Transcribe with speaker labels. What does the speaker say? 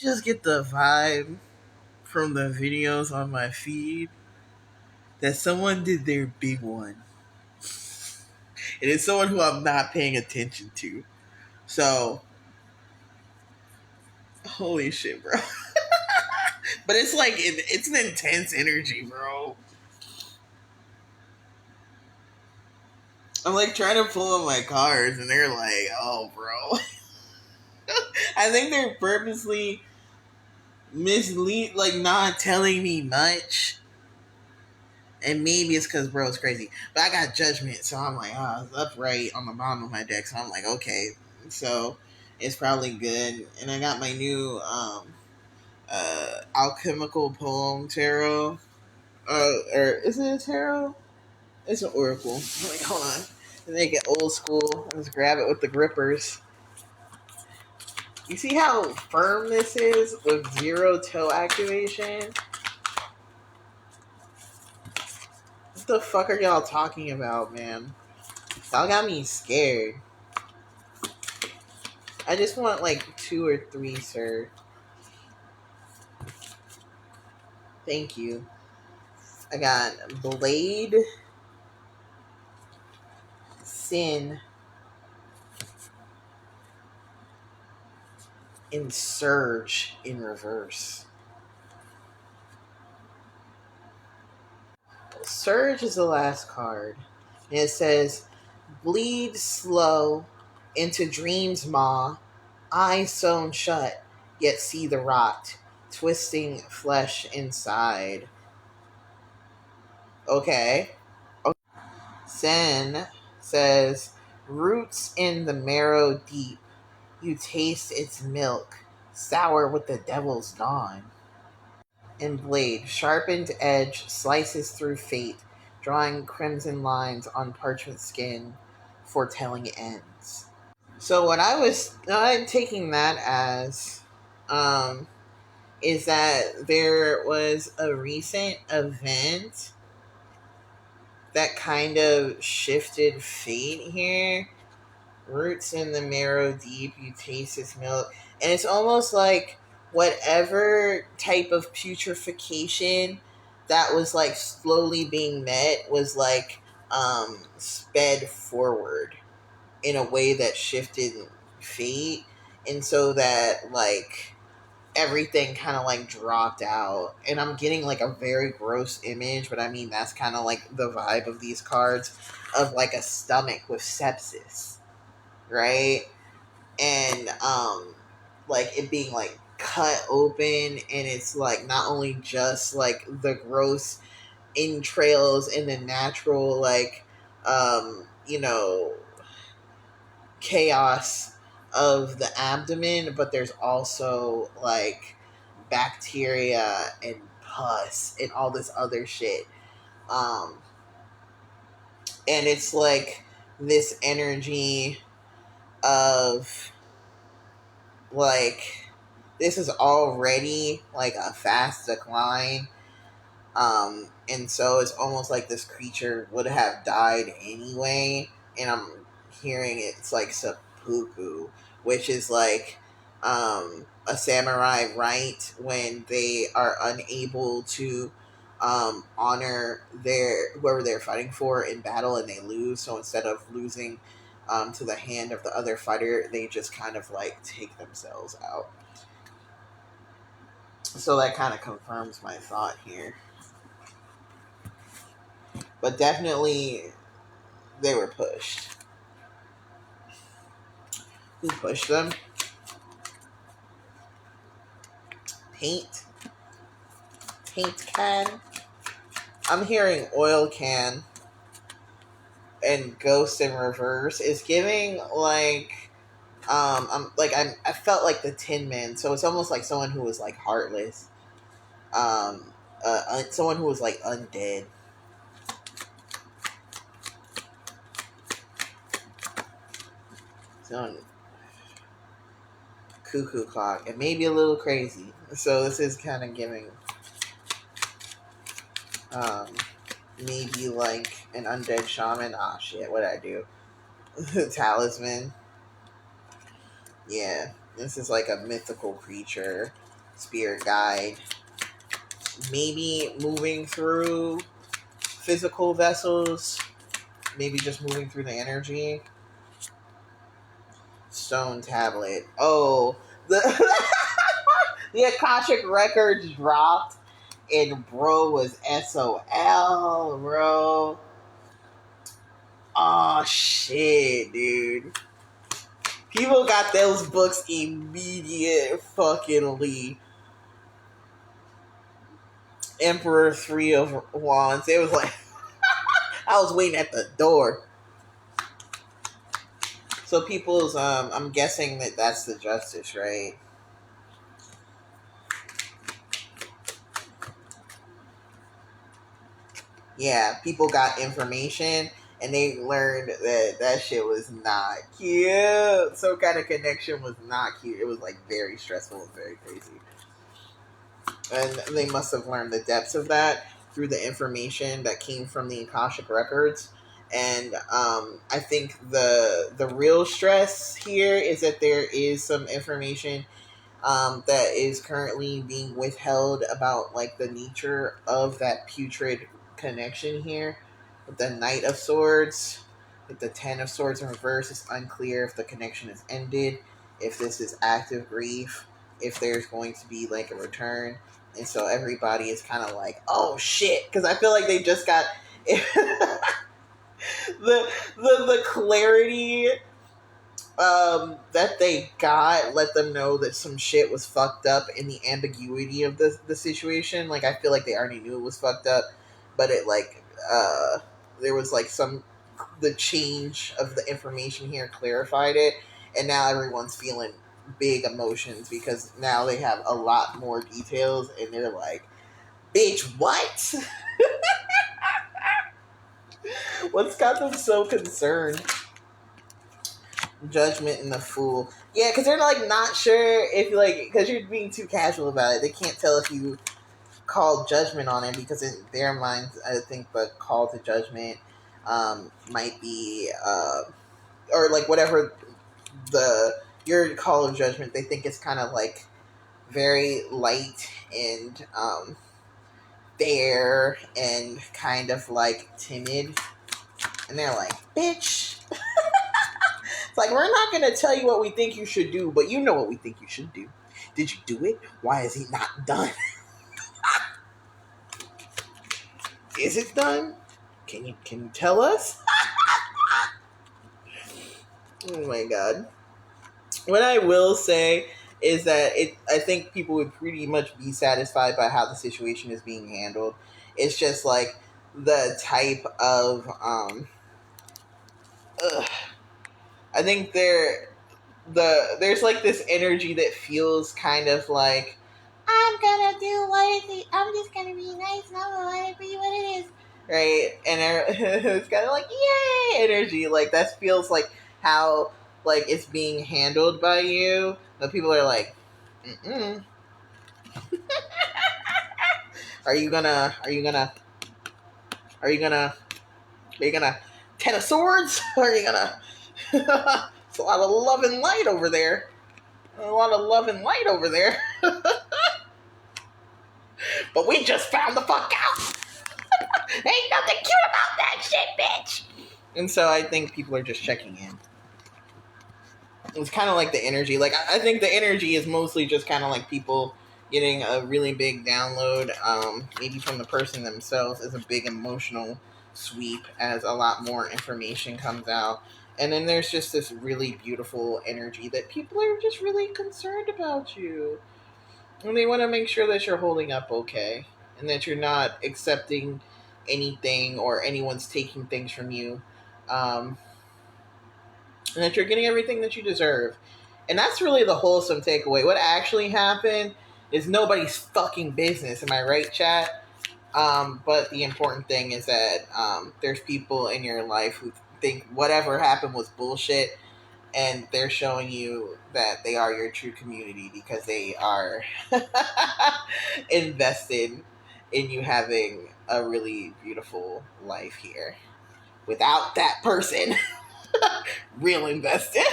Speaker 1: just get the vibe from the videos on my feed that someone did their big one. And it's someone who I'm not paying attention to. So, holy shit, bro. But it's like, it's an intense energy, bro. I'm like trying to pull up my cards and they're like, oh, bro. I think they're purposely mislead, like not telling me much. And maybe it's because bro is crazy. But I got judgment, so I'm like, it's upright on the bottom of my deck. So I'm like, okay. So it's probably good. And I got my new alchemical poem tarot. Or is it a tarot? It's an oracle. I'm like, hold on. To make it old school, let's grab it with the grippers. You see how firm this is with zero toe activation? What the fuck are y'all talking about, man? Y'all got me scared. I just want like 2 or 3, sir. Thank you. I got Blade, Sin, and Surge in reverse. Surge is the last card. And it says, bleed slow into dreams, ma. Eyes sewn shut, yet see the rot, twisting flesh inside. Okay. Sen says, roots in the marrow deep. You taste its milk, sour with the devil's dawn. And blade, sharpened edge, slices through fate, drawing crimson lines on parchment skin, foretelling ends. So what I was taking that as is that there was a recent event that kind of shifted fate here. Roots in the marrow deep, you taste its milk. And it's almost like whatever type of putrefaction that was like slowly being met was like sped forward in a way that shifted fate. And so that like everything kind of like dropped out, and I'm getting like a very gross image, but I mean that's kind of like the vibe of these cards, of like a stomach with sepsis, right? And like it being like cut open, and it's like not only just like the gross entrails and the natural like you know, chaos of the abdomen, but there's also like bacteria and pus and all this other shit. Um, and it's like this energy of like this is already like a fast decline. And so it's almost like this creature would have died anyway. And I'm hearing it's like seppuku, which is like a samurai rite when they are unable to honor their whoever they're fighting for in battle and they lose. So instead of losing to the hand of the other fighter, they just kind of like take themselves out. So that kind of confirms my thought here. But definitely they were pushed. Who pushed them? Paint? Paint can? I'm hearing oil can and ghost in reverse is giving like I felt like the Tin Man, so it's almost like someone who was like heartless. Someone who was like undead. So cuckoo clock and maybe a little crazy. So this is kind of giving maybe like an undead shaman. Ah, shit, what'd I do? Talisman. Yeah, this is like a mythical creature. spirit guide. Maybe moving through physical vessels. Maybe just moving through the energy. Stone tablet. Oh, the the Akashic records dropped, and bro was SOL, bro. Oh shit, dude. People got those books immediate fuckingly. Emperor 3 of Wands. It was like I was waiting at the door. So people's I'm guessing that that's the justice, right? Yeah, people got information and they learned that that shit was not cute. Some kind of connection was not cute. It was like very stressful and very crazy. And they must have learned the depths of that through the information that came from the Akashic records. And I think the real stress here is that there is some information that is currently being withheld about like the nature of that putrid connection here. With the Knight of Swords, with the Ten of Swords in reverse, it's unclear if the connection is ended, if this is active grief, if there's going to be like a return. And so everybody is kind of like, oh shit, because I feel like they just got the clarity that they got let them know that some shit was fucked up in the ambiguity of the situation. Like I feel like they already knew it was fucked up, but it like there was like some the change of the information here clarified it, and now everyone's feeling big emotions because now they have a lot more details and they're like, bitch, what? What's got them so concerned? Judgment and the Fool. Yeah, because they're like not sure if like because you're being too casual about it. They can't tell if you call judgment on it because in their minds, I think the call to judgment might be or like whatever the your call of judgment. They think it's kind of like very light and fair and kind of like timid, and they're like, bitch. It's like, we're not going to tell you what we think you should do, but you know what we think you should do. Did you do it? Why is it not done? Is it done? Can you tell us? Oh my god. What I will say is that I think people would pretty much be satisfied by how the situation is being handled. It's just like the type of I think there's like this energy that feels kind of like I'm gonna do what it is. I'm just gonna be nice and I'm gonna let it be what it is, right? And it's kind of like yay energy. Like that feels like how like it's being handled by you. But people are like, mm-mm. Are you gonna? Are you gonna? Are you gonna? Are you gonna? Ten of Swords? Or are you gonna? It's a lot of love and light over there. A lot of love and light over there. But we just found the fuck out. Ain't nothing cute about that shit, bitch. And so I think people are just checking in. It's kind of like the energy. Like I think the energy is mostly just kind of like people getting a really big download, maybe from the person themselves, as a big emotional sweep as a lot more information comes out. And then there's just this really beautiful energy that people are just really concerned about you. And they want to make sure that you're holding up okay. And that you're not accepting anything or anyone's taking things from you. And that you're getting everything that you deserve. And that's really the wholesome takeaway. What actually happened is nobody's fucking business. Am I right, chat? But the important thing is that there's people in your life who think whatever happened was bullshit, and they're showing you that they are your true community because they are invested in you having a really beautiful life here. Without that person, real invested.